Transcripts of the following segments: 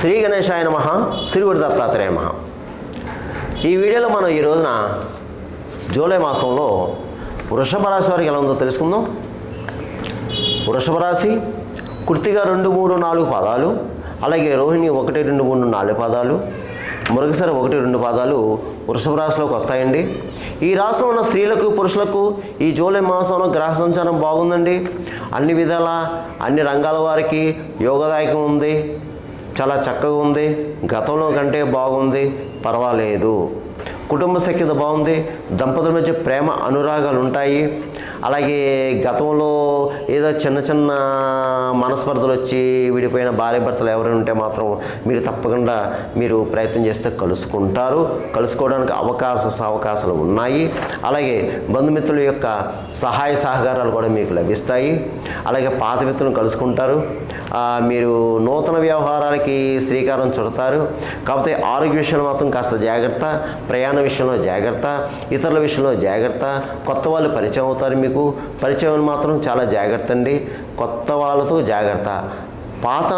శ్రీ గణేశాయ నమః, శ్రీ గురు దత్తాత్రేయ నమః. ఈ వీడియోలో మనం ఈ రోజున జూలై మాసంలో వృషభ రాశి వారికి ఎలా ఉందో తెలుసుకుందాం. వృషభ రాశి కృత్తిక 2, 3, 4 పాదాలు, అలాగే రోహిణి 1, 2, 3, 4 పాదాలు, మృగశిర 1, 2 పాదాలు వృషభ రాశిలోకి వస్తాయండి. ఈ రాశిలో ఉన్న స్త్రీలకు పురుషులకు ఈ జూలై మాసంలో గ్రహ సంచారం బాగుందండి. అన్ని విధాల అన్ని రంగాల వారికి యోగదాయకం ఉంది, చాలా చక్కగా ఉంది, గతంలో కంటే బాగుంది, పర్వాలేదు. కుటుంబ సఖ్యత బాగుంది, దంపతుల మధ్య ప్రేమ అనురాగాలు ఉంటాయి. అలాగే గతంలో ఏదో చిన్న చిన్న మనస్పర్ధలు వచ్చి విడిపోయిన భార్య భర్తలు ఎవరైనా ఉంటే మాత్రం మీరు తప్పకుండా మీరు ప్రయత్నం చేస్తే కలుసుకోవడానికి అవకాశాలు ఉన్నాయి. అలాగే బంధుమిత్రుల యొక్క సహాయ సహకారాలు కూడా మీకు లభిస్తాయి. అలాగే పాత మిత్రులను కలుసుకుంటారు. మీరు నూతన వ్యవహారాలకి శ్రీకారం చుడతారు. కాకపోతే ఆరోగ్య విషయంలో మాత్రం కాస్త జాగ్రత్త, ప్రయాణ విషయంలో జాగ్రత్త, ఇతరుల విషయంలో జాగ్రత్త. కొత్త వాళ్ళు పరిచయం అవుతారు, మీకు పరిచయం మాత్రం చాలా జాగ్రత్త అండి. కొత్త వాళ్ళతో జాగ్రత్త, పాత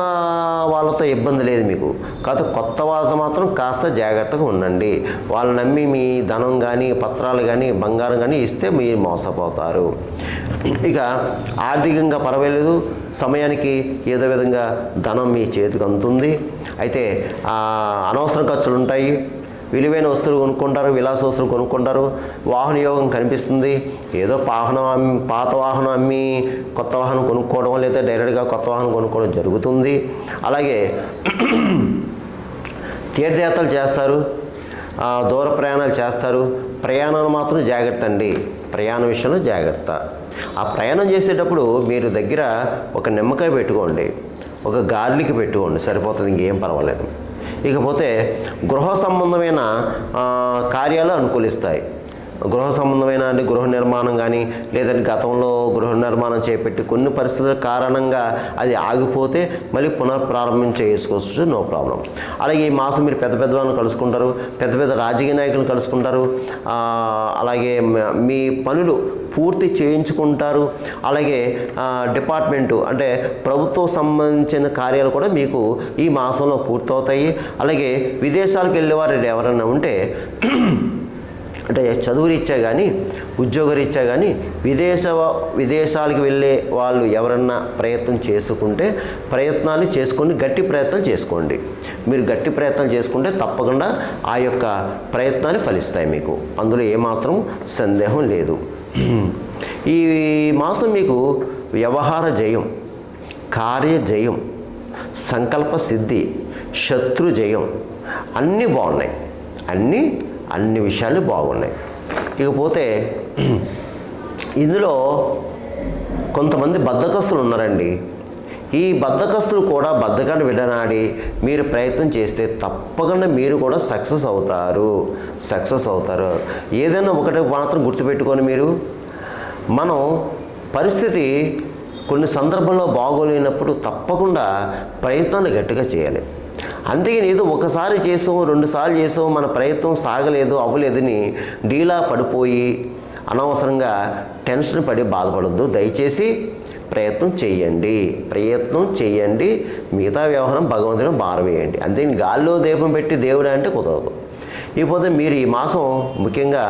వాళ్ళతో ఇబ్బంది లేదు మీకు, కాకపోతే కొత్త వాళ్ళతో మాత్రం కాస్త జాగ్రత్తగా ఉండండి. వాళ్ళు నమ్మి మీ ధనం కానీ పత్రాలు కానీ బంగారం కానీ ఇస్తే మీరు మోసపోతారు. ఇక ఆర్థికంగా పర్వాలేదు, సమయానికి ఏదో విధంగా ధనం మీ చేతికి అందుతుంది. అయితే అనవసర ఖర్చులు ఉంటాయి. విలువైన వస్తువులు కొనుక్కుంటారు, విలాస వస్తువులు కొనుక్కుంటారు. వాహన యోగం కనిపిస్తుంది. ఏదో పాత వాహనం అమ్మి కొత్త వాహనం కొనుక్కోవడం, లేదా డైరెక్ట్గా కొత్త వాహనం కొనుక్కోవడం జరుగుతుంది. అలాగే తీర్థయాత్రలు చేస్తారు, దూర ప్రయాణాలు చేస్తారు. ప్రయాణాలు మాత్రం జాగ్రత్త అండి, ప్రయాణ విషయంలో జాగ్రత్త. ఆ ప్రయాణం చేసేటప్పుడు మీరు దగ్గర ఒక నిమ్మకాయ పెట్టుకోండి, ఒక గార్లిక్ పెట్టుకోండి, సరిపోతుంది, ఇంకేం పర్వాలేదు. ఇకపోతే గృహ సంబంధమైన కార్యాలు అనుకూలిస్తాయి. గృహ సంబంధమైన అంటే గృహ నిర్మాణం కానీ, లేదంటే గతంలో గృహ నిర్మాణం చేపట్టి కొన్ని పరిస్థితుల కారణంగా అది ఆగిపోతే మళ్ళీ పునఃప్రారంభం చేసుకోవచ్చు, నో ప్రాబ్లం. అలాగే ఈ మాసం మీరు పెద్ద వాళ్ళని కలుసుకుంటారు, పెద్ద రాజకీయ నాయకులను కలుసుకుంటారు. అలాగే మీ పనులు పూర్తి చేయించుకుంటారు. అలాగే డిపార్ట్మెంటు అంటే ప్రభుత్వం సంబంధించిన కార్యాలు కూడా మీకు ఈ మాసంలో పూర్తవుతాయి. అలాగే విదేశాలకు వెళ్ళేవారు ఎవరైనా ఉంటే, అంటే చదువు రీత్యా కానీ ఉద్యోగ రీత్యా కానీ విదేశాలకు వెళ్ళే వాళ్ళు ఎవరన్నా ప్రయత్నం చేసుకుంటే ప్రయత్నాలు చేసుకోండి, గట్టి ప్రయత్నం చేసుకోండి. మీరు గట్టి ప్రయత్నం చేసుకుంటే తప్పకుండా ఆ యొక్క ప్రయత్నాలు ఫలిస్తాయి మీకు, అందులో ఏమాత్రం సందేహం లేదు. ఈ మాసం మీకు వ్యవహార జయం, కార్య జయం, సంకల్ప సిద్ధి, శత్రు జయం అన్నీ బాగున్నాయి. అన్ని విషయాలు బాగున్నాయి. ఇకపోతే ఇందులో కొంతమంది బద్ధకస్తులు ఉన్నారండి. ఈ బద్ధకస్తులు కూడా బద్ధకాన్ని విడనాడి మీరు ప్రయత్నం చేస్తే తప్పకుండా మీరు కూడా సక్సెస్ అవుతారు. ఏదైనా ఒకటి మాత్రం గుర్తుపెట్టుకొని, మీరు మనం పరిస్థితి కొన్ని సందర్భంలో బాగోలేనప్పుడు తప్పకుండా ప్రయత్నాలు గట్టిగా చేయాలి. అందుకని ఏదో ఒకసారి చేసాం, 2 సార్లు చేసాం, మన ప్రయత్నం సాగలేదు, అవ్వలేదని డీలా పడిపోయి అనవసరంగా టెన్షన్ పడి బాధపడద్దు. దయచేసి ప్రయత్నం చేయండి. మిగతా వ్యవహారం భగవంతుని భారం వేయండి. అంతేని గాల్లో దీపం పెట్టి దేవుడు అంటే కుదరదు. ఇకపోతే మీరు ఈ మాసం ముఖ్యంగా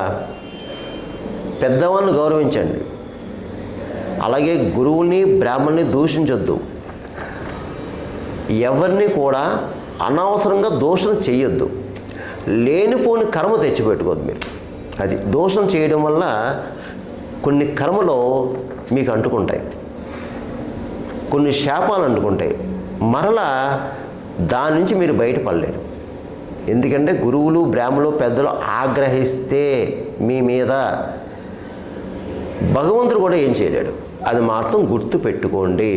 పెద్దవాళ్ళని గౌరవించండి. అలాగే గురువుని బ్రాహ్మణ్ణి దూషించొద్దు. ఎవరిని కూడా అనవసరంగా దోషం చేయొద్దు. లేనిపోని కర్మ తెచ్చిపెట్టుకోవద్దు మీరు. అది దోషం చేయడం వల్ల కొన్ని కర్మలు మీకు అంటుకుంటాయి, కొన్ని శాపాలు అంటుకుంటాయి. మరలా దాని నుంచి మీరు బయటపడలేరు. ఎందుకంటే గురువులు బ్రాహ్మణులు పెద్దలు ఆగ్రహిస్తే మీ మీద భగవంతుడు కూడా ఏం చేయలేడు. అది మాత్రం గుర్తు పెట్టుకోండి.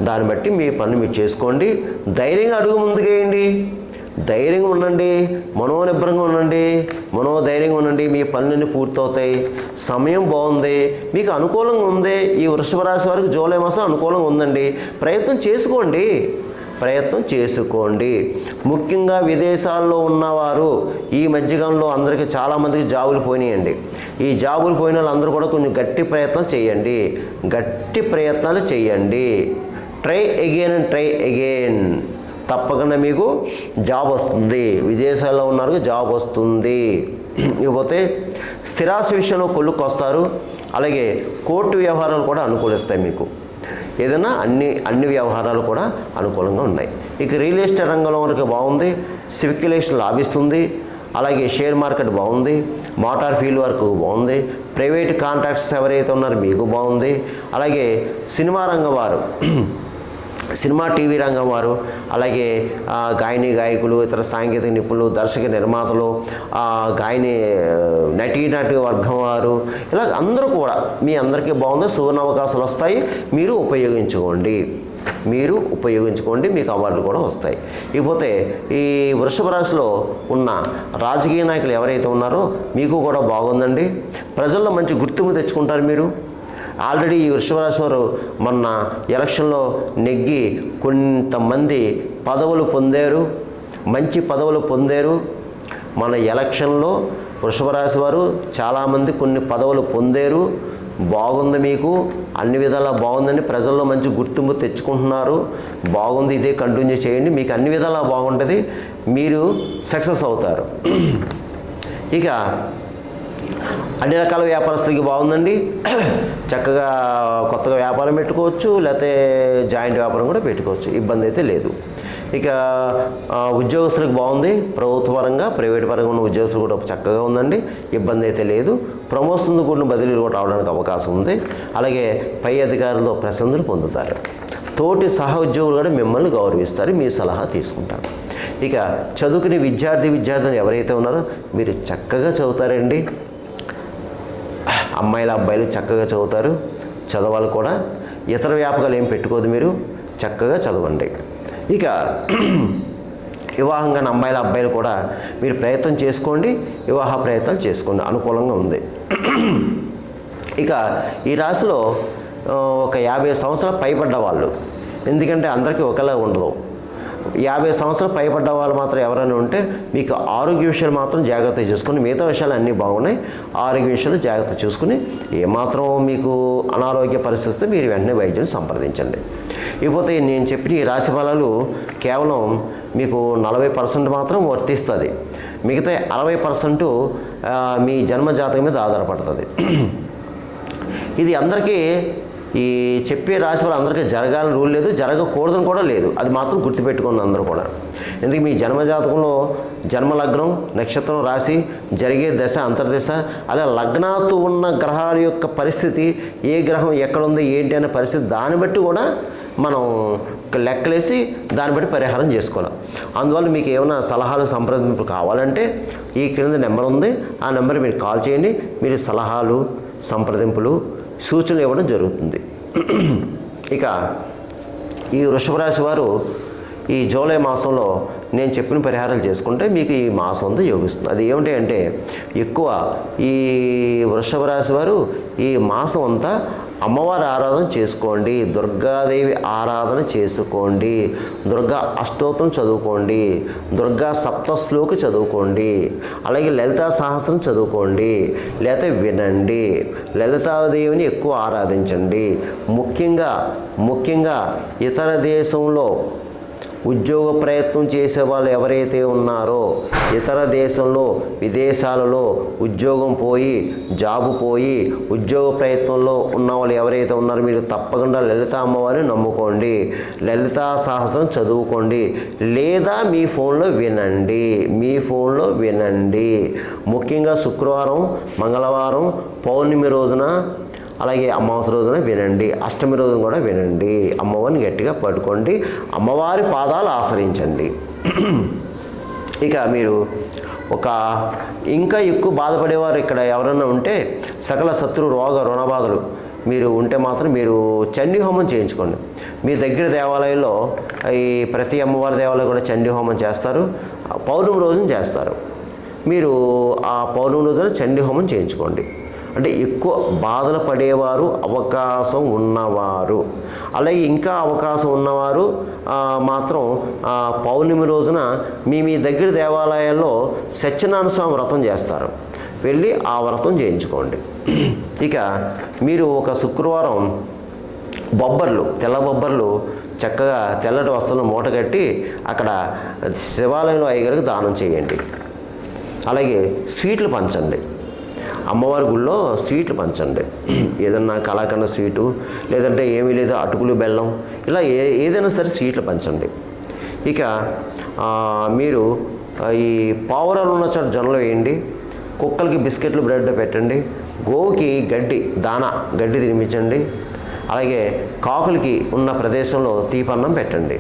దాన్ని బట్టి మీ పని మీరు చేసుకోండి. ధైర్యంగా అడుగు ముందుకేయండి, ధైర్యంగా ఉండండి, మనోనిబ్బరంగా ఉండండి, మనోధైర్యంగా ఉండండి. మీ పనులన్నీ పూర్తవుతాయి. సమయం బాగుంది, మీకు అనుకూలంగా ఉంది. ఈ వృషభ రాశి వారికి జూలై మాసం అనుకూలంగా ఉందండి. ప్రయత్నం చేసుకోండి. ముఖ్యంగా విదేశాల్లో ఉన్నవారు ఈ మధ్యకాలంలో అందరికీ చాలామందికి జాబులు పోయినాయండి. ఈ జాబులు పోయిన వాళ్ళందరూ కూడా కొంచెం గట్టి ప్రయత్నాలు చేయండి. ట్రై అగైన్ తప్పకుండా మీకు జాబ్ వస్తుంది. విదేశాల్లో ఉన్నారు, జాబ్ వస్తుంది. ఇకపోతే స్థిరాస్తి విషయంలో కొలుక్కు వస్తారు. అలాగే కోర్టు వ్యవహారాలు కూడా అనుకూలిస్తాయి మీకు. ఏదైనా అన్ని వ్యవహారాలు కూడా అనుకూలంగా ఉన్నాయి. ఇక రియల్ ఎస్టేట్ రంగంలో వరకు బాగుంది. సివిక్యులేషన్ లాభిస్తుంది. అలాగే షేర్ మార్కెట్ బాగుంది. మోటార్ ఫీల్డ్ వర్క్ బాగుంది. ప్రైవేట్ కాంట్రాక్ట్స్ ఎవరైతే ఉన్నారో మీకు బాగుంది. అలాగే సినిమా రంగం వారు, సినిమా టీవీ రంగం వారు, అలాగే గాయని గాయకులు, ఇతర సాంకేతిక నిపుణులు, దర్శక నిర్మాతలు, నటీ వర్గం వారు, ఇలా అందరూ కూడా మీ అందరికీ బాగుంది. సువర్ణ అవకాశాలు వస్తాయి. మీరు ఉపయోగించుకోండి. మీకు అవార్డులు కూడా వస్తాయి. ఇకపోతే ఈ వృషభ రాశిలో ఉన్న రాజకీయ నాయకులు ఎవరైతే ఉన్నారో మీకు కూడా బాగుందండి. ప్రజల్లో మంచి గుర్తింపు తెచ్చుకుంటారు మీరు. ఆల్రెడీ ఈ వృషభ రాశి వారు మొన్న ఎలక్షన్లో నెగ్గి కొంతమంది పదవులు పొందారు, మంచి పదవులు పొందారు. మన ఎలక్షన్లో వృషభ రాశి వారు చాలామంది కొన్ని పదవులు పొందారు. బాగుంది, మీకు అన్ని విధాలా బాగుందండి. ప్రజల్లో మంచి గుర్తింపు తెచ్చుకుంటున్నారు. బాగుంది, ఇదే కంటిన్యూ చేయండి. మీకు అన్ని విధాలా బాగుంటుంది. మీరు సక్సెస్ అవుతారు. ఇక అన్ని రకాల వ్యాపారస్తులకి బాగుందండి. చక్కగా కొత్తగా వ్యాపారం పెట్టుకోవచ్చు, లేకపోతే జాయింట్ వ్యాపారం కూడా పెట్టుకోవచ్చు. ఇబ్బంది అయితే లేదు. ఇక ఉద్యోగస్తులకు బాగుంది. ప్రభుత్వ పరంగా, ప్రైవేట్ పరంగా ఉన్న ఉద్యోగస్తులు కూడా చక్కగా ఉందండి. ఇబ్బంది అయితే లేదు. ప్రమోషన్తో కూడిన బదిలీలు కూడా రావడానికి అవకాశం ఉంది. అలాగే పై అధికారులతో ప్రశంసలు పొందుతారు. తోటి సహ ఉద్యోగులు కూడా మిమ్మల్ని గౌరవిస్తారు, మీ సలహా తీసుకుంటారు. ఇక చదువుకునే విద్యార్థులు ఎవరైతే ఉన్నారో మీరు చక్కగా చదువుతారండి. అమ్మాయిలు అబ్బాయిలు చక్కగా చదువుతారు. చదవాలి కూడా. ఇతర వ్యాపకాలు ఏం పెట్టుకోదు. మీరు చక్కగా చదవండి. ఇక వివాహం కానీ అమ్మాయిల అబ్బాయిలు కూడా మీరు ప్రయత్నం చేసుకోండి. వివాహ ప్రయత్నాలు చేసుకోండి. అనుకూలంగా ఉంది. ఇక ఈ రాశిలో ఒక 50 సంవత్సరాలు పైబడ్డ వాళ్ళు, ఎందుకంటే అందరికీ ఒకేలా ఉండదు. 50 సంవత్సరాలు పైబడ్డ వాళ్ళు మాత్రం ఎవరైనా ఉంటే మీకు ఆరోగ్య విషయాలు మాత్రం జాగ్రత్త చూసుకుని, మిగతా విషయాలు అన్నీ బాగున్నాయి. ఆరోగ్య విషయాలు జాగ్రత్త చూసుకుని, ఏమాత్రం మీకు అనారోగ్య పరిస్థితి మీరు వెంటనే వైద్యుని సంప్రదించండి. ఇకపోతే నేను చెప్పిన ఈ రాశి ఫలాలు కేవలం మీకు 40% మాత్రం వర్తిస్తుంది. మిగతా 60% మీ జన్మజాతకం మీద ఆధారపడుతుంది. ఇది అందరికీ ఈ చెప్పే రాశి వాళ్ళు అందరికీ జరగాలని రూల్ లేదు, జరగకూడదని కూడా లేదు. అది మాత్రం గుర్తుపెట్టుకోండి అందరూ కూడా. ఎందుకు మీ జన్మజాతకంలో జన్మలగ్నం, నక్షత్రం, రాశి, జరిగే దశ, అంతర్దశ, అలా లగ్నాతో ఉన్న గ్రహాల యొక్క పరిస్థితి, ఏ గ్రహం ఎక్కడుంది ఏంటి అనే పరిస్థితి, దాన్ని బట్టి కూడా మనం లెక్కలేసి దాన్ని బట్టి పరిహారం చేసుకోవాలి. అందువల్ల మీకు ఏమైనా సలహాలు సంప్రదింపులు కావాలంటే ఈ క్రింద నెంబర్ ఉంది. ఆ నెంబర్ మీరు కాల్ చేయండి. మీరు సలహాలు, సంప్రదింపులు, సూచనలు ఇవ్వడం జరుగుతుంది. ఇక ఈ వృషభ రాశి వారు ఈ జూలై మాసంలో నేను చెప్పిన పరిహారాలు చేసుకుంటే మీకు ఈ మాసం అంతా యోగిస్తుంది. అది ఏమిటి అంటే, ఎక్కువ ఈ వృషభ రాశి వారు ఈ మాసం అంతా అమ్మవారి ఆరాధన చేసుకోండి. దుర్గాదేవి ఆరాధన చేసుకోండి. దుర్గా అష్టోత్తరం చదువుకోండి. దుర్గా సప్తశ్లోకి చదువుకోండి. అలాగే లలితా సహస్రం చదువుకోండి. లేకపోతే వినండి. లలితాదేవిని ఎక్కువ ఆరాధించండి. ముఖ్యంగా ఇతర దేశంలో ఉద్యోగ ప్రయత్నం చేసే వాళ్ళు ఎవరైతే ఉన్నారో, ఇతర దేశంలో, విదేశాలలో ఉద్యోగం పోయి, జాబు పోయి, ఉద్యోగ ప్రయత్నంలో ఉన్న వాళ్ళు ఎవరైతే ఉన్నారో మీరు తప్పకుండా లలిత అమ్మవారిని నమ్ముకోండి. లలితా సహస్రం చదువుకోండి. లేదా మీ ఫోన్లో వినండి. ముఖ్యంగా శుక్రవారం, మంగళవారం, పౌర్ణమి రోజున, అలాగే అమావాస్య రోజున వినండి. అష్టమి రోజున కూడా వినండి. అమ్మవారిని గట్టిగా పట్టుకోండి. అమ్మవారి పాదాలు ఆశ్రయించండి. ఇక మీరు ఇంకా ఎక్కువ బాధపడేవారు ఇక్కడ ఎవరైనా ఉంటే, సకల శత్రు రోగ రుణబాధలు మీరు ఉంటే మాత్రం మీరు చండీ హోమం చేయించుకోండి. మీ దగ్గర దేవాలయంలో ఈ ప్రతి అమ్మవారి దేవాలయం కూడా చండీ హోమం చేస్తారు. పౌర్ణమి రోజున చేస్తారు. మీరు ఆ పౌర్ణమి రోజున చండీ హోమం చేయించుకోండి. అంటే ఎక్కువ బాధలు పడేవారు, అవకాశం ఉన్నవారు, అలాగే ఇంకా అవకాశం ఉన్నవారు మాత్రం పౌర్ణమి రోజున మీ దగ్గర దేవాలయాల్లో సత్యనారాయణ స్వామి వ్రతం చేస్తారు. వెళ్ళి ఆ వ్రతం చేయించుకోండి. ఇక మీరు ఒక శుక్రవారం తెల్ల బొబ్బర్లు చక్కగా తెల్లటి వస్త్రం మూట కట్టి అక్కడ శివాలయంలో అయ్యగారికి దానం చేయండి. అలాగే స్వీట్లు పంచండి. అమ్మవారి గుళ్ళో స్వీట్లు పంచండి. ఏదన్నా కలాకండ స్వీటు, లేదంటే ఏమీ లేదు అటుకులు బెల్లం, ఇలా ఏదైనా సరే స్వీట్లు పంచండి. ఇక మీరు ఈ పావురాలు ఉన్న చోట జొన్నలు వేయండి. కుక్కలకి బిస్కెట్లు బ్రెడ్ పెట్టండి. గోవుకి గడ్డి తినిపించండి. అలాగే కాకులకి ఉన్న ప్రదేశంలో తీపన్నం పెట్టండి.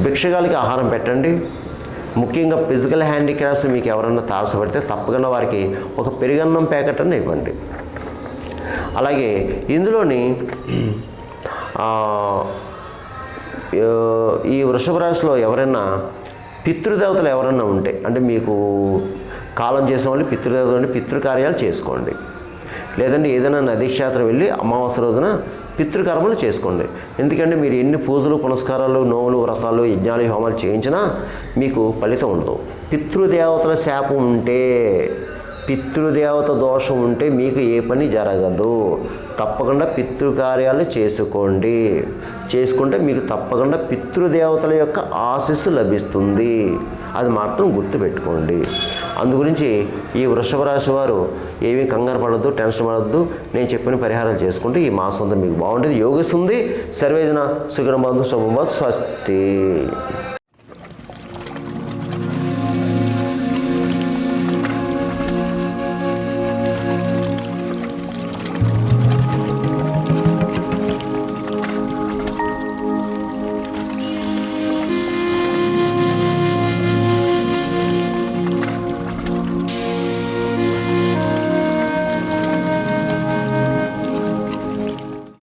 భిక్షగాలకి ఆహారం పెట్టండి. ముఖ్యంగా ఫిజికల్ హ్యాండిక్రాఫ్ట్స్ మీకు ఎవరన్నా తారసపడితే తప్పకుండా వారికి ఒక పెరుగన్నం ప్యాకెట్ అని ఇవ్వండి. అలాగే ఇందులోని ఈ వృషభ రాశిలో ఎవరైనా పితృదేవతలు ఎవరైనా ఉంటే, అంటే మీకు కాలం చేసిన వాళ్ళు పితృదేవతలు అంటే పితృకార్యాలు చేసుకోండి. లేదంటే ఏదైనా నదీక్షేత్రం వెళ్ళి అమావాస్య రోజున పితృకర్మలు చేసుకోండి. ఎందుకంటే మీరు ఎన్ని పూజలు పునస్కారాలు నోములు వ్రతాలు యజ్ఞాలు హోమాలు చేయించినా మీకు ఫలితం ఉండదు. పితృదేవతల శాపం ఉంటే, పితృదేవత దోషం ఉంటే మీకు ఏ పని జరగదు. తప్పకుండా పితృకార్యాలు చేసుకుంటే మీకు తప్పకుండా పితృదేవతల యొక్క ఆశీస్సు లభిస్తుంది. అది మాత్రం గుర్తుపెట్టుకోండి. అందుగురించి ఈ వృషభ రాశి వారు ఏమీ కంగారు పడద్దు, టెన్షన్ పడద్దు. నేను చెప్పిన పరిహారాలు చేసుకుంటే ఈ మాసం అంతా మీకు బాగుంటుంది, యోగిస్తుంది. సర్వేజన సుఖినో భవంతు, శుభం భవతు, స్వస్తి.